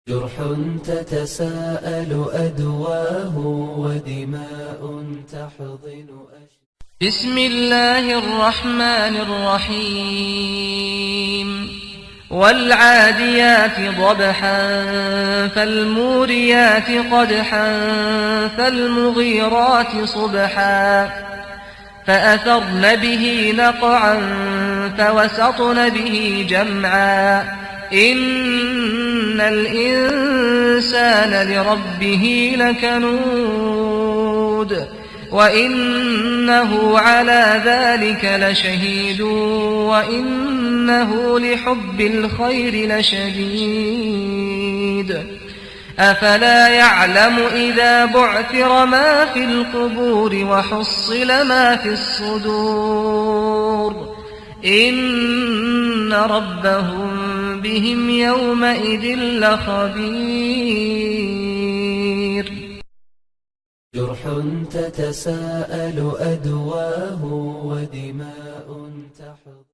جرح تتساءل أدواه ودماء تحضن بسم الله الرحمن الرحيم والعاديات ضبحا فالموريات قدحا فالمغيرات صبحا فأثرن به نقعا فوسطن به جمعا إن الإنسان لربه لكنود وإنه على ذلك لشهيد وإنه لحب الخير لشديد أفلا يعلم إذا بعثر ما في القبور وحصل ما في الصدور إن ربهم بهم يومئذ لخبير. جرح تتساءل أدواه ودماء تحضن